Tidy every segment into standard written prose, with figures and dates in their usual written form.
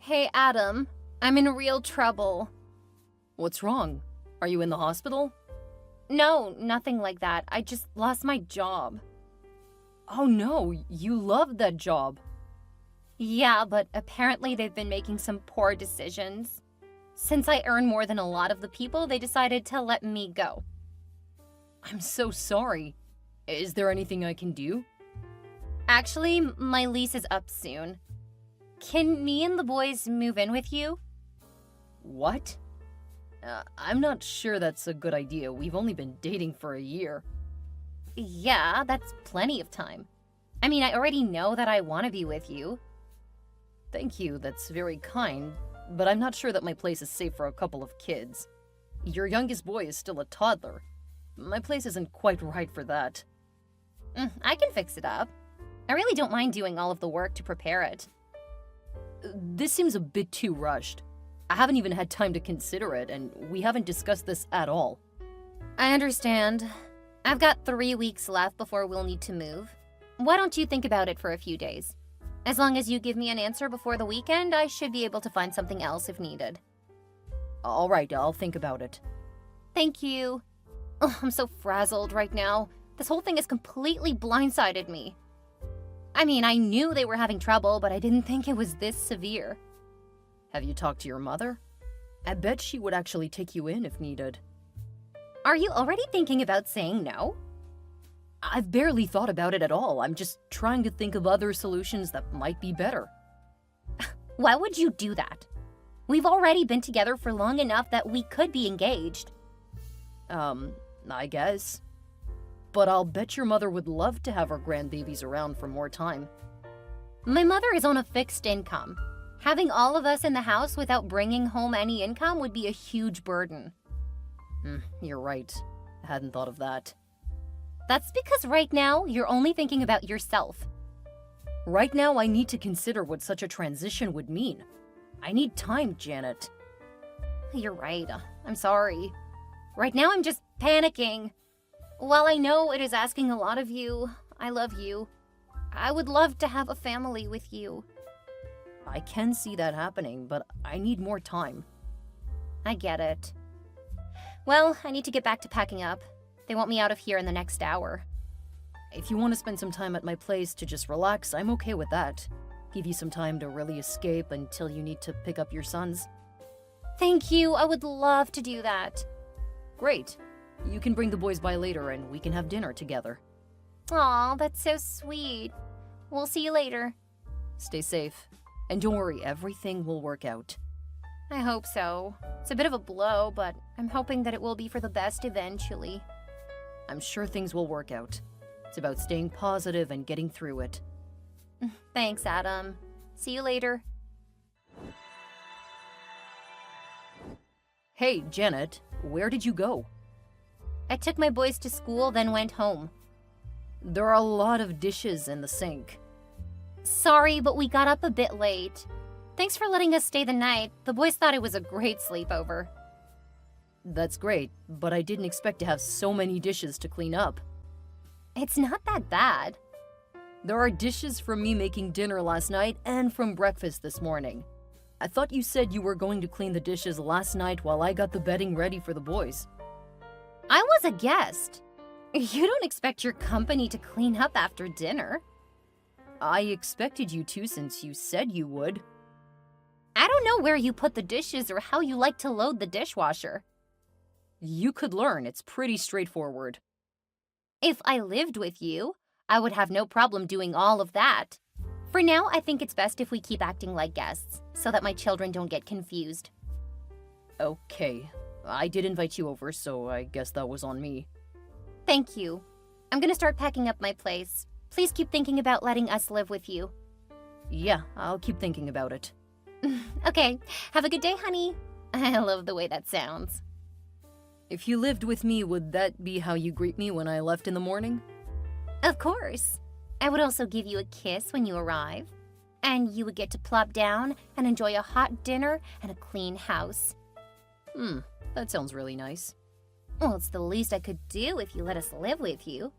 Hey, Adam. I'm in real trouble. What's wrong? Are you in the hospital? No, nothing like that. I just lost my job. Oh no, you loved that job. Yeah, but apparently they've been making some poor decisions. Since I earn more than a lot of the people, they decided to let me go. I'm so sorry. Is there anything I can do? Actually, my lease is up soon. Can me and the boys move in with you? What? I'm not sure that's a good idea. We've only been dating for a year. Yeah, that's plenty of time. I mean, I already know that I want to be with you. Thank you, that's very kind, but I'm not sure that my place is safe for a couple of kids. Your youngest boy is still a toddler. My place isn't quite right for that. I can fix it up. I really don't mind doing all of the work to prepare it. This seems a bit too rushed. I haven't even had time to consider it, and we haven't discussed this at all. I understand. I've got 3 weeks left before we'll need to move. Why don't you think about it for a few days? As long as you give me an answer before the weekend, I should be able to find something else if needed. All right, I'll think about it. Thank you. Oh, I'm so frazzled right now. This whole thing has completely blindsided me. I mean, I knew they were having trouble, but I didn't think it was this severe. Have you talked to your mother? I bet she would actually take you in if needed. Are you already thinking about saying no? I've barely thought about it at all. I'm just trying to think of other solutions that might be better. Why would you do that? We've already been together for long enough that we could be engaged. I guess. But I'll bet your mother would love to have her grandbabies around for more time. My mother is on a fixed income. Having all of us in the house without bringing home any income would be a huge burden. You're right. I hadn't thought of that. That's because right now, you're only thinking about yourself. Right now, I need to consider what such a transition would mean. I need time, Janet. You're right. I'm sorry. Right now, I'm just panicking. While I know it is asking a lot of you, I love you. I would love to have a family with you. I can see that happening, but I need more time. I get it. Well, I need to get back to packing up. They want me out of here in the next hour. If you want to spend some time at my place to just relax, I'm okay with that. Give you some time to really escape until you need to pick up your sons. Thank you. I would love to do that. Great. You can bring the boys by later and we can have dinner together. Aw, that's so sweet. We'll see you later. Stay safe. And don't worry, everything will work out. I hope so. It's a bit of a blow, but I'm hoping that it will be for the best eventually. I'm sure things will work out. It's about staying positive and getting through it. Thanks, Adam. See you later. Hey, Janet, where did you go? I took my boys to school, then went home. There are a lot of dishes in the sink. Sorry, but we got up a bit late. Thanks for letting us stay the night. The boys thought it was a great sleepover. That's great, but I didn't expect to have so many dishes to clean up. It's not that bad. There are dishes from me making dinner last night and from breakfast this morning. I thought you said you were going to clean the dishes last night while I got the bedding ready for the boys. I was a guest. You don't expect your company to clean up after dinner. I expected you to since you said you would. I don't know where you put the dishes or how you like to load the dishwasher. You could learn. It's pretty straightforward. If I lived with you, I would have no problem doing all of that. For now, I think it's best if we keep acting like guests, so that my children don't get confused. Okay. I did invite you over, so I guess that was on me. Thank you. I'm gonna start packing up my place. Please keep thinking about letting us live with you. Yeah, I'll keep thinking about it. Okay, have a good day, honey. I love the way that sounds. If you lived with me, would that be how you greet me when I left in the morning? Of course. I would also give you a kiss when you arrive. And you would get to plop down and enjoy a hot dinner and a clean house. That sounds really nice. Well, it's the least I could do if you let us live with you.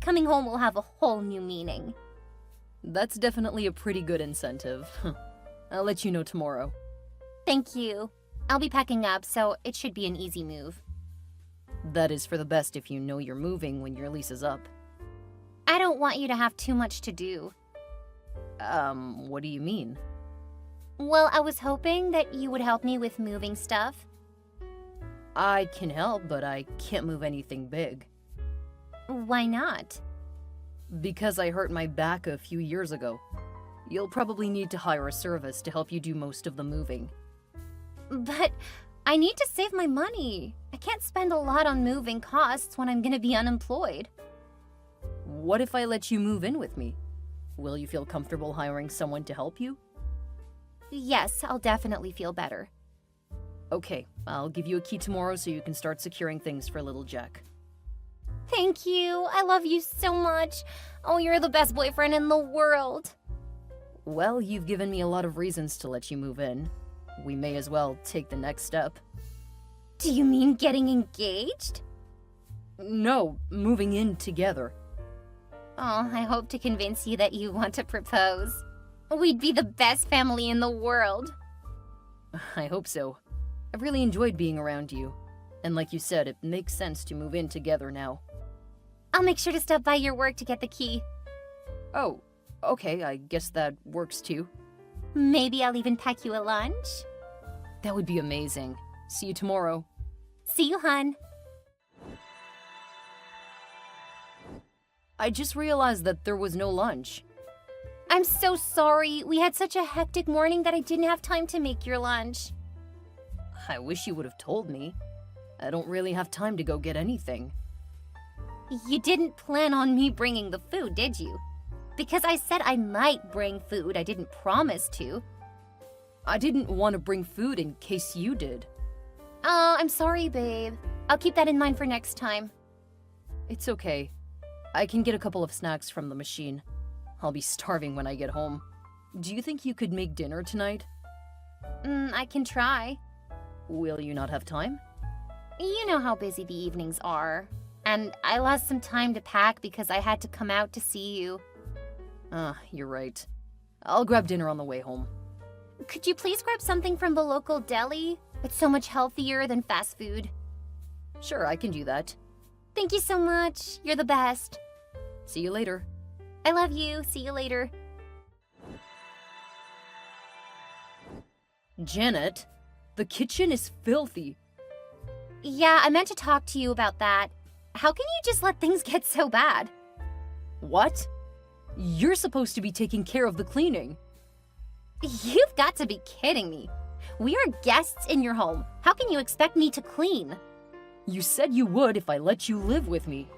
Coming home will have a whole new meaning. That's definitely a pretty good incentive. I'll let you know tomorrow. Thank you. I'll be packing up, so it should be an easy move. That is for the best if you know you're moving when your lease is up. I don't want you to have too much to do. What do you mean? Well, I was hoping that you would help me with moving stuff. I can help, but I can't move anything big. Why not? Because I hurt my back a few years ago. You'll probably need to hire a service to help you do most of the moving. But I need to save my money. I can't spend a lot on moving costs when I'm gonna be unemployed. What if I let you move in with me? Will you feel comfortable hiring someone to help you? Yes, I'll definitely feel better. Okay, I'll give you a key tomorrow so you can start securing things for little Jack. Thank you. I love you so much. Oh, you're the best boyfriend in the world. Well, you've given me a lot of reasons to let you move in. We may as well take the next step. Do you mean getting engaged? No, moving in together. Oh, I hope to convince you that you want to propose. We'd be the best family in the world. I hope so. I've really enjoyed being around you. And like you said, it makes sense to move in together now. I'll make sure to stop by your work to get the key. Oh, okay, I guess that works too. Maybe I'll even pack you a lunch. That would be amazing. See you tomorrow. See you, hun. I just realized that there was no lunch. I'm so sorry. We had such a hectic morning that I didn't have time to make your lunch. I wish you would have told me. I don't really have time to go get anything. You didn't plan on me bringing the food, did you? Because I said I might bring food, I didn't promise to. I didn't want to bring food in case you did. Oh, I'm sorry, babe. I'll keep that in mind for next time. It's okay. I can get a couple of snacks from the machine. I'll be starving when I get home. Do you think you could make dinner tonight? I can try. Will you not have time? You know how busy the evenings are. And I lost some time to pack because I had to come out to see you. You're right. I'll grab dinner on the way home. Could you please grab something from the local deli? It's so much healthier than fast food. Sure, I can do that. Thank you so much. You're the best. See you later. I love you. See you later. Janet, the kitchen is filthy. Yeah, I meant to talk to you about that. How can you just let things get so bad? What? You're supposed to be taking care of the cleaning. You've got to be kidding me. We are guests in your home. How can you expect me to clean? You said you would if I let you live with me.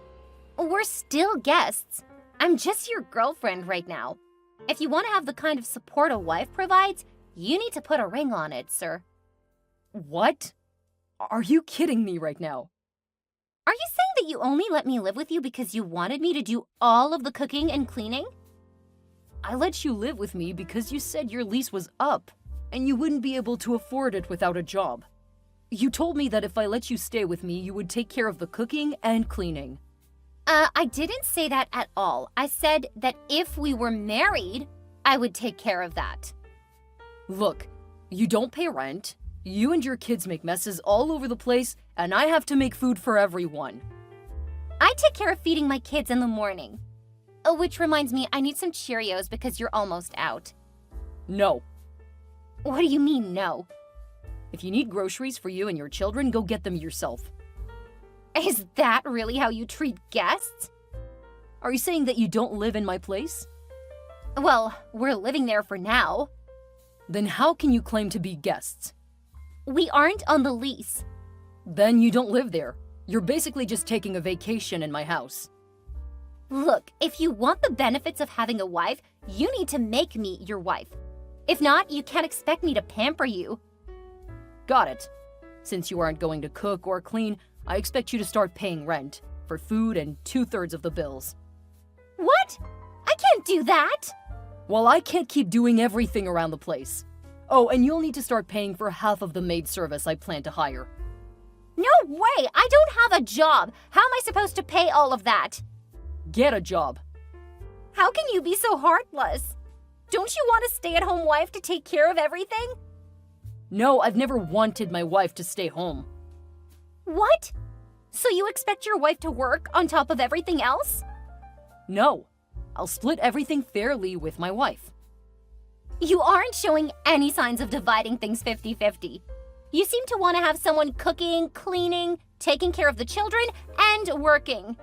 We're still guests. I'm just your girlfriend right now. If you want to have the kind of support a wife provides, you need to put a ring on it, sir. What? Are you kidding me right now? Are you saying that you only let me live with you because you wanted me to do all of the cooking and cleaning? I let you live with me because you said your lease was up, and you wouldn't be able to afford it without a job. You told me that if I let you stay with me, you would take care of the cooking and cleaning. I didn't say that at all. I said that if we were married, I would take care of that. Look, you don't pay rent, you and your kids make messes all over the place, and I have to make food for everyone. I take care of feeding my kids in the morning. Oh, which reminds me, I need some Cheerios because you're almost out. No. What do you mean, no? If you need groceries for you and your children, go get them yourself. Is that really how you treat guests? Are you saying that you don't live in my place? Well, we're living there for now. Then how can you claim to be guests? We aren't on the lease. Then you don't live there. You're basically just taking a vacation in my house. Look, if you want the benefits of having a wife, you need to make me your wife. If not, you can't expect me to pamper you. Got it. Since you aren't going to cook or clean, I expect you to start paying rent for food and 2/3 of the bills. What? I can't do that! Well, I can't keep doing everything around the place. Oh, and you'll need to start paying for half of the maid service I plan to hire. No way! I don't have a job! How am I supposed to pay all of that? Get a job. How can you be so heartless? Don't you want a stay-at-home wife to take care of everything? No, I've never wanted my wife to stay home. What? So you expect your wife to work on top of everything else? No, I'll split everything fairly with my wife. You aren't showing any signs of dividing things 50-50. You seem to want to have someone cooking, cleaning, taking care of the children, and working.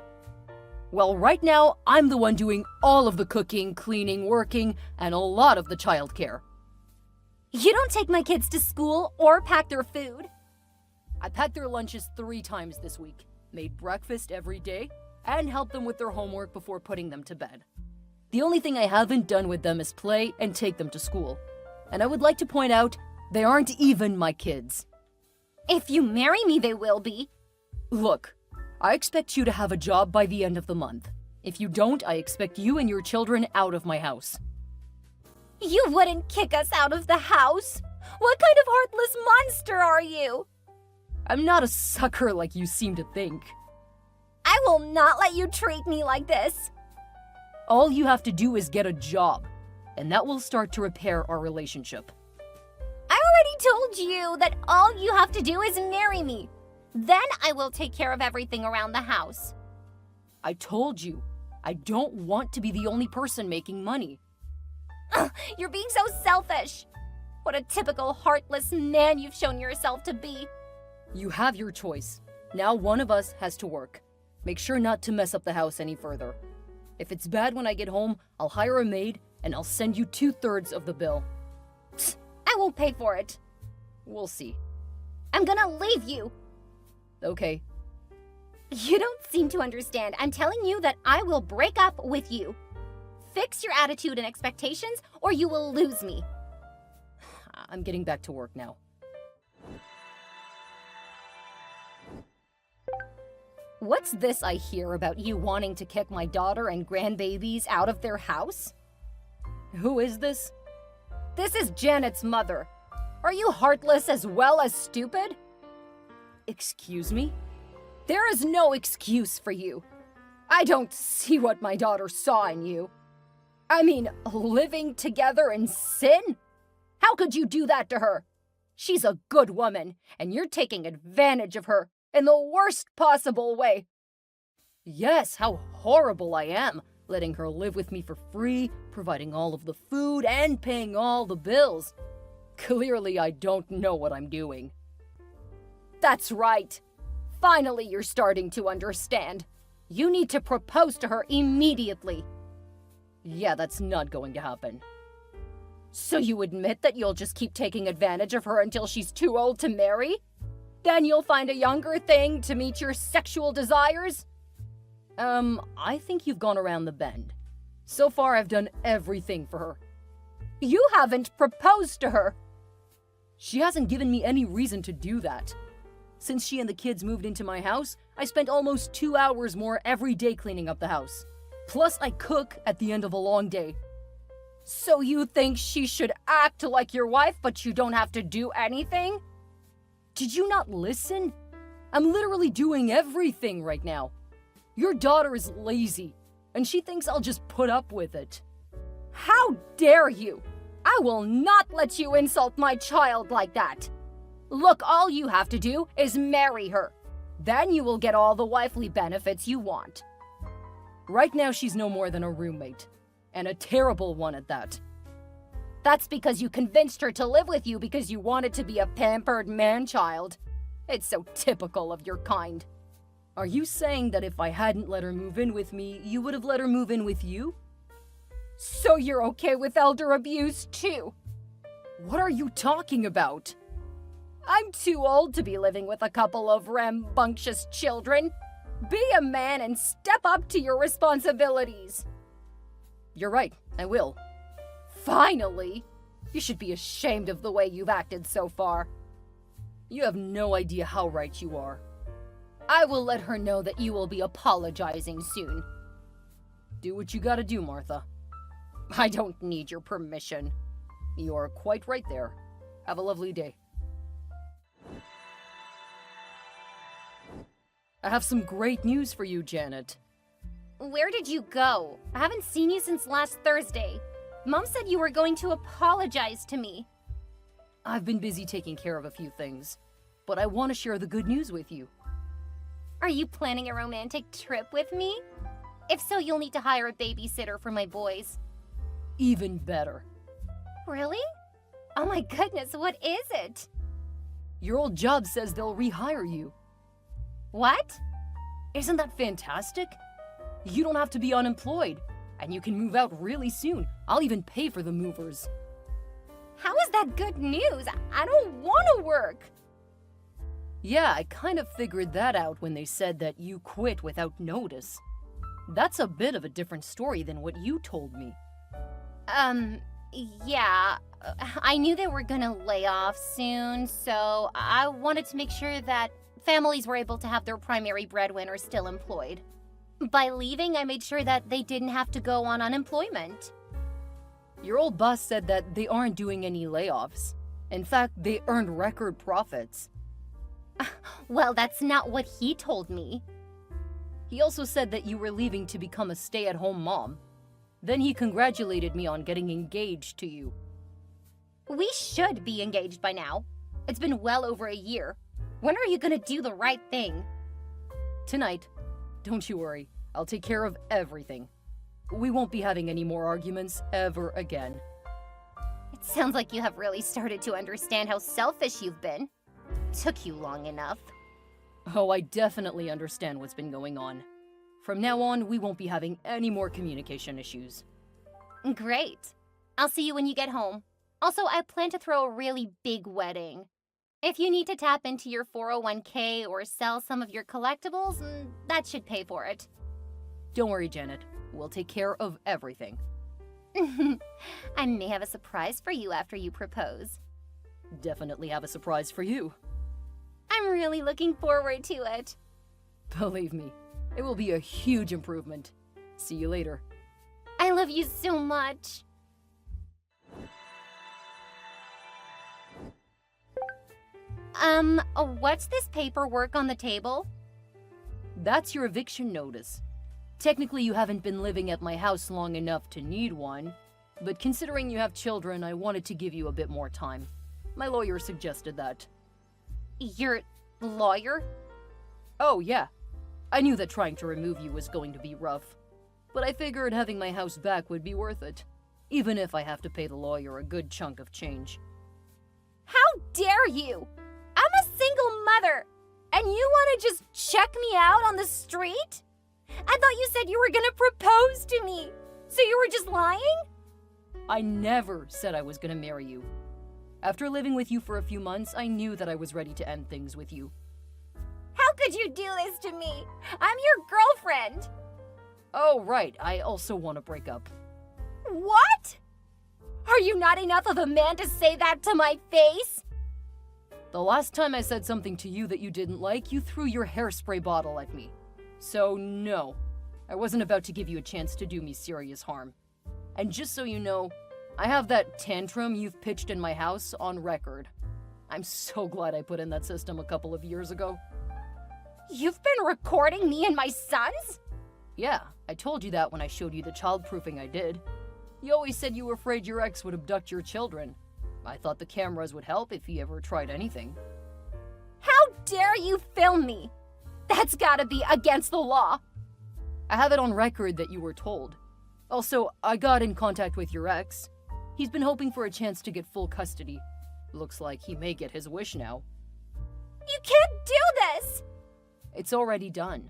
Well, right now, I'm the one doing all of the cooking, cleaning, working, and a lot of the childcare. You don't take my kids to school or pack their food. I packed their lunches 3 times this week, made breakfast every day, and helped them with their homework before putting them to bed. The only thing I haven't done with them is play and take them to school. And I would like to point out, they aren't even my kids. If you marry me, they will be. Look, I expect you to have a job by the end of the month. If you don't, I expect you and your children out of my house. You wouldn't kick us out of the house? What kind of heartless monster are you? I'm not a sucker like you seem to think. I will not let you treat me like this. All you have to do is get a job, and that will start to repair our relationship. I already told you that all you have to do is marry me. Then I will take care of everything around the house. I told you, I don't want to be the only person making money. You're being so selfish. What a typical heartless man you've shown yourself to be. You have your choice. Now one of us has to work. Make sure not to mess up the house any further. If it's bad when I get home, I'll hire a maid and I'll send you 2/3 of the bill. I won't pay for it. We'll see. I'm gonna leave you. Okay. You don't seem to understand. I'm telling you that I will break up with you. Fix your attitude and expectations, or you will lose me. I'm getting back to work now. What's this I hear about you wanting to kick my daughter and grandbabies out of their house? Who is this? This is Janet's mother. Are you heartless as well as stupid? Excuse me? There is no excuse for you. I don't see what my daughter saw in you. I mean, living together in sin? How could you do that to her? She's a good woman, and you're taking advantage of her in the worst possible way. Yes, how horrible I am, letting her live with me for free, providing all of the food, and paying all the bills. Clearly, I don't know what I'm doing. That's right. Finally, you're starting to understand. You need to propose to her immediately. Yeah, that's not going to happen. So you admit that you'll just keep taking advantage of her until she's too old to marry? Then you'll find a younger thing to meet your sexual desires? I think you've gone around the bend. So far, I've done everything for her. You haven't proposed to her. She hasn't given me any reason to do that. Since she and the kids moved into my house, I spent almost 2 hours more every day cleaning up the house. Plus, I cook at the end of a long day. So you think she should act like your wife, but you don't have to do anything? Did you not listen? I'm literally doing everything right now. Your daughter is lazy, and she thinks I'll just put up with it. How dare you! I will not let you insult my child like that. Look, all you have to do is marry her. Then you will get all the wifely benefits you want. Right now, she's no more than a roommate, and a terrible one at that. That's because you convinced her to live with you because you wanted to be a pampered man-child. It's so typical of your kind. Are you saying that if I hadn't let her move in with me, you would have let her move in with you? So you're okay with elder abuse, too? What are you talking about? I'm too old to be living with a couple of rambunctious children. Be a man and step up to your responsibilities. You're right, I will. Finally! You should be ashamed of the way you've acted so far. You have no idea how right you are. I will let her know that you will be apologizing soon. Do what you gotta do, Martha. I don't need your permission. You are quite right there. Have a lovely day. I have some great news for you, Janet. Where did you go? I haven't seen you since last Thursday. Mom said you were going to apologize to me. I've been busy taking care of a few things, but I want to share the good news with you. Are you planning a romantic trip with me? If so, you'll need to hire a babysitter for my boys. Even better. Really? Oh my goodness, what is it? Your old job says they'll rehire you. What? Isn't that fantastic? You don't have to be unemployed, and you can move out really soon. I'll even pay for the movers. How is that good news? I don't want to work. Yeah, I kind of figured that out when they said that you quit without notice. That's a bit of a different story than what you told me. Yeah. I knew they were gonna lay off soon, so I wanted to make sure that families were able to have their primary breadwinner still employed. By leaving, I made sure that they didn't have to go on unemployment. Your old boss said that they aren't doing any layoffs. In fact, they earned record profits. Well, that's not what he told me. He also said that you were leaving to become a stay-at-home mom. Then he congratulated me on getting engaged to you. We should be engaged by now. It's been well over a year. When are you gonna do the right thing? Tonight. Don't you worry. I'll take care of everything. We won't be having any more arguments ever again. It sounds like you have really started to understand how selfish you've been. Took you long enough. Oh, I definitely understand what's been going on. From now on, we won't be having any more communication issues. Great. I'll see you when you get home. Also, I plan to throw a really big wedding. If you need to tap into your 401k or sell some of your collectibles, that should pay for it. Don't worry, Janet. We'll take care of everything. I may have a surprise for you after you propose. Definitely have a surprise for you. I'm really looking forward to it. Believe me, it will be a huge improvement. See you later. I love you so much. What's this paperwork on the table? That's your eviction notice. Technically, you haven't been living at my house long enough to need one, but considering you have children, I wanted to give you a bit more time. My lawyer suggested that. Your lawyer? Oh, yeah. I knew that trying to remove you was going to be rough, but I figured having my house back would be worth it, even if I have to pay the lawyer a good chunk of change. How dare you! I'm a single mother, and you want to just check me out on the street? I thought you said you were gonna propose to me, so you were just lying? I never said I was gonna marry you. After living with you for a few months, I knew that I was ready to end things with you. How could you do this to me? I'm your girlfriend. Oh, right. I also want to break up. What? Are you not enough of a man to say that to my face? The last time I said something to you that you didn't like, you threw your hairspray bottle at me. So, no. I wasn't about to give you a chance to do me serious harm. And just so you know, I have that tantrum you've pitched in my house on record. I'm so glad I put in that system a couple of years ago. You've been recording me and my sons? Yeah, I told you that when I showed you the childproofing I did. You always said you were afraid your ex would abduct your children. I thought the cameras would help if he ever tried anything. How dare you film me? That's gotta be against the law. I have it on record that you were told. Also, I got in contact with your ex. He's been hoping for a chance to get full custody. Looks like he may get his wish now. You can't do this! It's already done.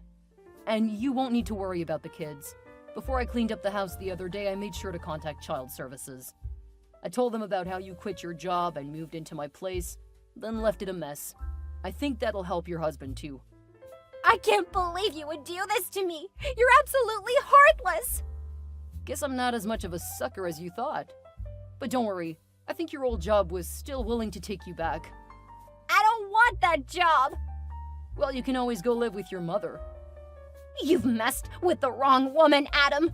And you won't need to worry about the kids. Before I cleaned up the house the other day, I made sure to contact child services. I told them about how you quit your job and moved into my place, then left it a mess. I think that'll help your husband too. I can't believe you would do this to me! You're absolutely heartless! Guess I'm not as much of a sucker as you thought. But don't worry, I think your old job was still willing to take you back. I don't want that job! Well, you can always go live with your mother. You've messed with the wrong woman, Adam!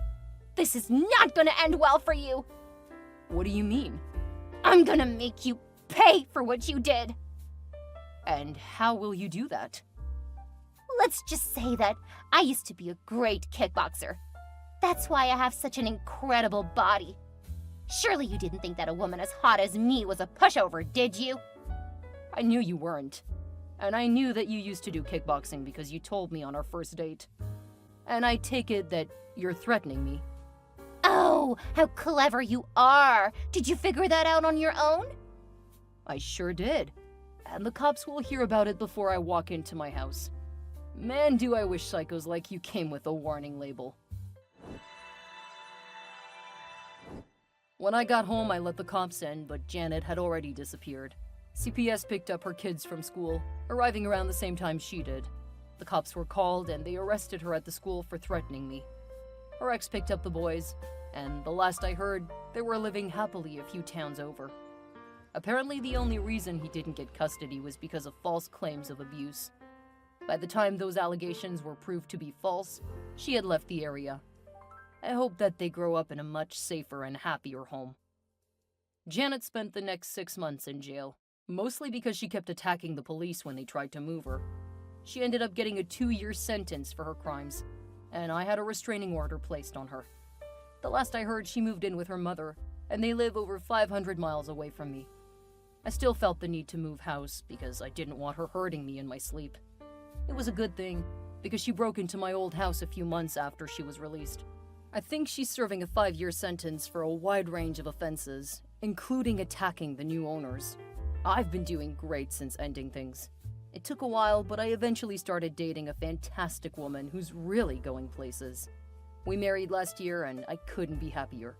This is not gonna end well for you! What do you mean? I'm gonna make you pay for what you did! And how will you do that? Let's just say that I used to be a great kickboxer. That's why I have such an incredible body. Surely you didn't think that a woman as hot as me was a pushover, did you? I knew you weren't. And I knew that you used to do kickboxing because you told me on our first date. And I take it that you're threatening me. Oh, how clever you are! Did you figure that out on your own? I sure did. And the cops will hear about it before I walk into my house. Man, do I wish psychos like you came with a warning label. When I got home, I let the cops in, but Janet had already disappeared. CPS picked up her kids from school, arriving around the same time she did. The cops were called, and they arrested her at the school for threatening me. Her ex picked up the boys, and the last I heard, they were living happily a few towns over. Apparently, the only reason he didn't get custody was because of false claims of abuse. By the time those allegations were proved to be false, she had left the area. I hope that they grow up in a much safer and happier home. Janet spent the next 6 months in jail, mostly because she kept attacking the police when they tried to move her. She ended up getting a 2-year sentence for her crimes, and I had a restraining order placed on her. The last I heard, she moved in with her mother, and they live over 500 miles away from me. I still felt the need to move house because I didn't want her hurting me in my sleep. It was a good thing, because she broke into my old house a few months after she was released. I think she's serving a 5-year sentence for a wide range of offenses, including attacking the new owners. I've been doing great since ending things. It took a while, but I eventually started dating a fantastic woman who's really going places. We married last year, and I couldn't be happier.